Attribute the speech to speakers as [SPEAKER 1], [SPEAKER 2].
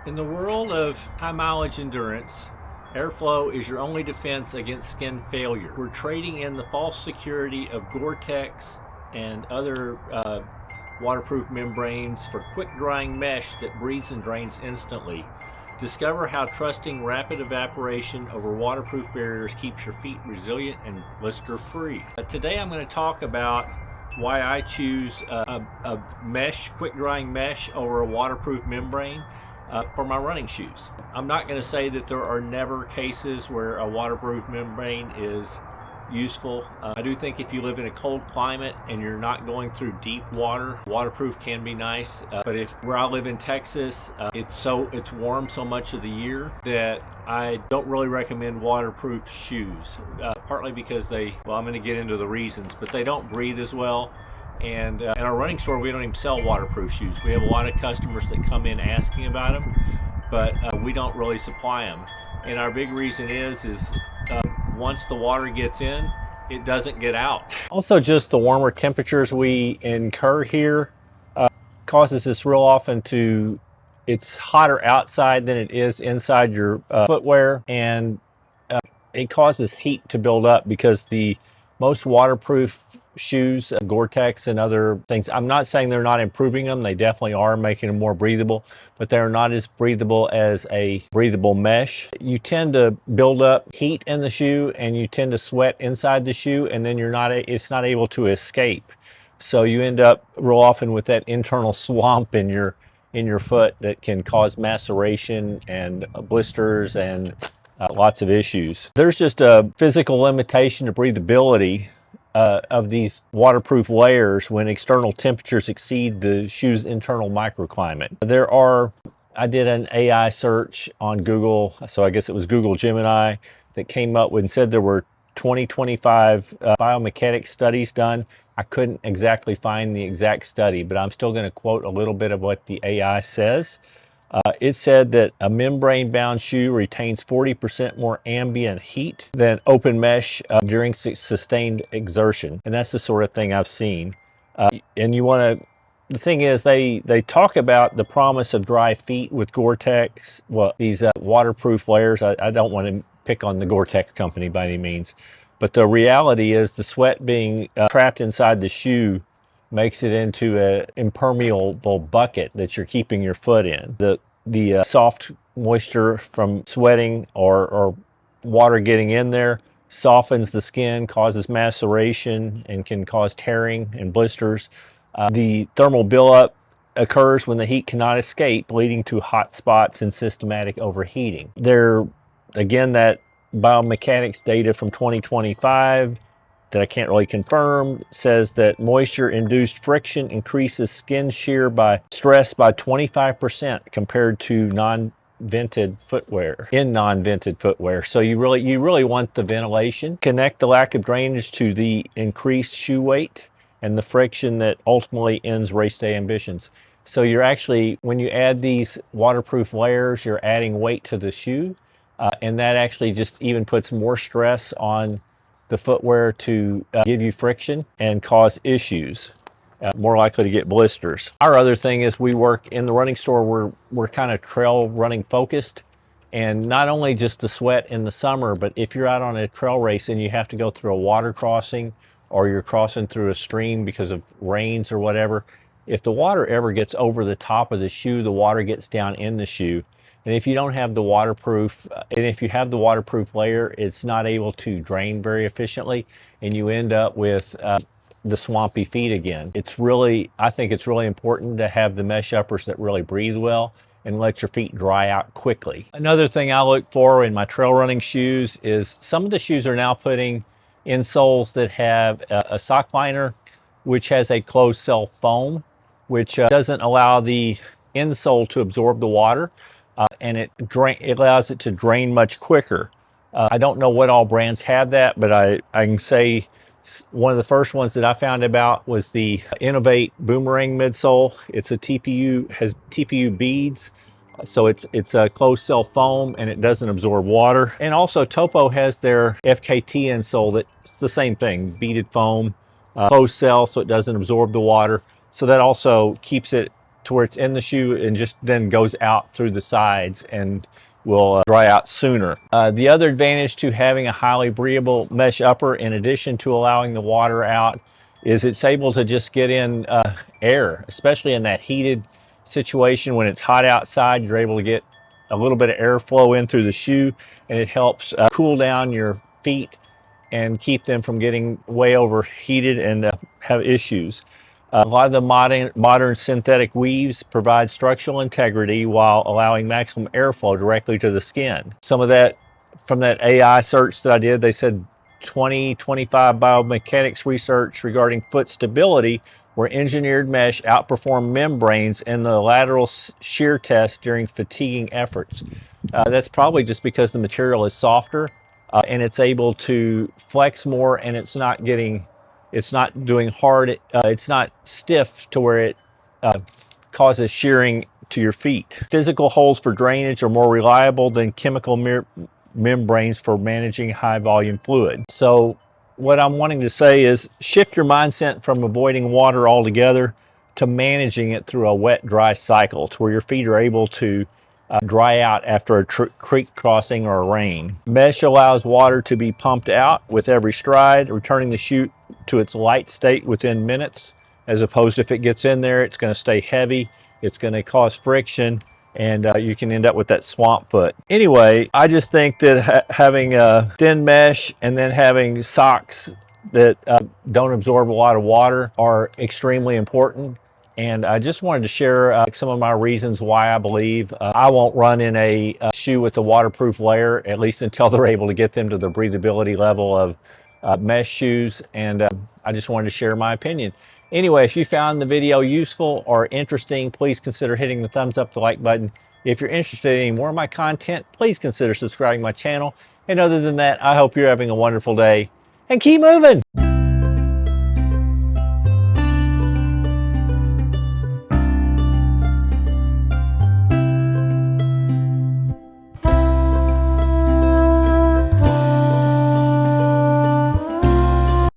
[SPEAKER 1] In the world of high mileage endurance, airflow is your only defense against skin failure. We're trading in the false security of Gore-Tex and other waterproof membranes for quick drying mesh that breathes and drains instantly. Discover how trusting rapid evaporation over waterproof barriers keeps your feet resilient and blister free. Today I'm going to talk about why I choose a mesh, quick drying mesh over a waterproof membrane for my running shoes. I'm not going to say that there are never cases where a waterproof membrane is useful. I do think if you live in a cold climate and you're not going through deep water, waterproof can be nice. But where I live in Texas, it's warm so much of the year that I don't really recommend waterproof shoes. Partly because I'm going to get into the reasons, but they don't breathe as well. And in our running store, we don't even sell waterproof shoes. We have a lot of customers that come in asking about them, but we don't really supply them. And our big reason is once the water gets in, it doesn't get out. Also, just the warmer temperatures we incur here causes us real often it's hotter outside than it is inside your footwear, and it causes heat to build up because the most waterproof shoes, Gore-Tex and other things, I'm not saying they're not improving them. They definitely are making them more breathable, but they're not as breathable as a breathable mesh. You tend to build up heat in the shoe and you tend to sweat inside the shoe, and then it's not able to escape. So you end up real often with that internal swamp in your foot that can cause maceration and blisters and lots of issues. There's just a physical limitation to breathability of these waterproof layers when external temperatures exceed the shoe's internal microclimate. I did an AI search on Google, so I guess it was Google Gemini, that came up with and said there were 25 biomechanics studies done. I couldn't exactly find the exact study, but I'm still going to quote a little bit of what the AI says. It said that a membrane-bound shoe retains 40% more ambient heat than open mesh during sustained exertion, and that's the sort of thing I've seen. The thing is, they talk about the promise of dry feet with Gore-Tex. Well, these waterproof layers. I don't want to pick on the Gore-Tex company by any means, but the reality is the sweat being trapped inside the shoe makes it into an impermeable bucket that you're keeping your foot in. The soft moisture from sweating or water getting in there softens the skin, causes maceration, and can cause tearing and blisters. The thermal buildup occurs when the heat cannot escape, leading to hot spots and systematic overheating. Again, that biomechanics data from 2025 that I can't really confirm says that moisture-induced friction increases skin shear by stress by 25% compared to non-vented footwear. So you really want the ventilation. Connect the lack of drainage to the increased shoe weight and the friction that ultimately ends race day ambitions. So you're actually, when you add these waterproof layers, you're adding weight to the shoe, and that actually just even puts more stress on the footwear to give you friction and cause issues, more likely to get blisters. Our other thing is we work in the running store, we're kind of trail running focused, and not only just the sweat in the summer, but if you're out on a trail race and you have to go through a water crossing or you're crossing through a stream because of rains or whatever, if the water ever gets over the top of the shoe, the water gets down in the shoe. And if you don't have the waterproof, and if you have the waterproof layer, it's not able to drain very efficiently, and you end up with the swampy feet again. I think it's really important to have the mesh uppers that really breathe well and let your feet dry out quickly. Another thing I look for in my trail running shoes is some of the shoes are now putting insoles that have a sock liner, which has a closed cell foam, which doesn't allow the insole to absorb the water. And it allows it to drain much quicker. I don't know what all brands have that, but I can say one of the first ones that I found about was the Innovate Boomerang midsole. It's has TPU beads, so it's a closed cell foam and it doesn't absorb water. And also Topo has their FKT insole that's the same thing, beaded foam, closed cell, so it doesn't absorb the water. So that also keeps it to where it's in the shoe and just then goes out through the sides and will dry out sooner. The other advantage to having a highly breathable mesh upper, in addition to allowing the water out, is it's able to just get in air, especially in that heated situation. When it's hot outside, you're able to get a little bit of airflow in through the shoe, and it helps cool down your feet and keep them from getting way overheated and have issues. A lot of the modern synthetic weaves provide structural integrity while allowing maximum airflow directly to the skin. Some of that, from that AI search that I did, they said 2025 biomechanics research regarding foot stability, where engineered mesh outperform membranes in the lateral shear test during fatiguing efforts. That's probably just because the material is softer and it's able to flex more, and it's not doing hard, it's not stiff to where it causes shearing to your feet. Physical holes for drainage are more reliable than chemical membranes for managing high volume fluid. So what I'm wanting to say is shift your mindset from avoiding water altogether to managing it through a wet dry cycle, to where your feet are able to dry out after a creek crossing or a rain. Mesh allows water to be pumped out with every stride, returning the shoe to its light state within minutes, as opposed to if it gets in there, it's going to stay heavy, it's going to cause friction, and you can end up with that swamp foot. Anyway, I just think that having a thin mesh and then having socks that don't absorb a lot of water are extremely important. And I just wanted to share some of my reasons why I believe I won't run in a shoe with a waterproof layer, at least until they're able to get them to the breathability level of mesh shoes. And I just wanted to share my opinion. Anyway, if you found the video useful or interesting, please consider hitting the thumbs up, the like button. If you're interested in any more of my content, please consider subscribing to my channel. And other than that, I hope you're having a wonderful day and keep moving.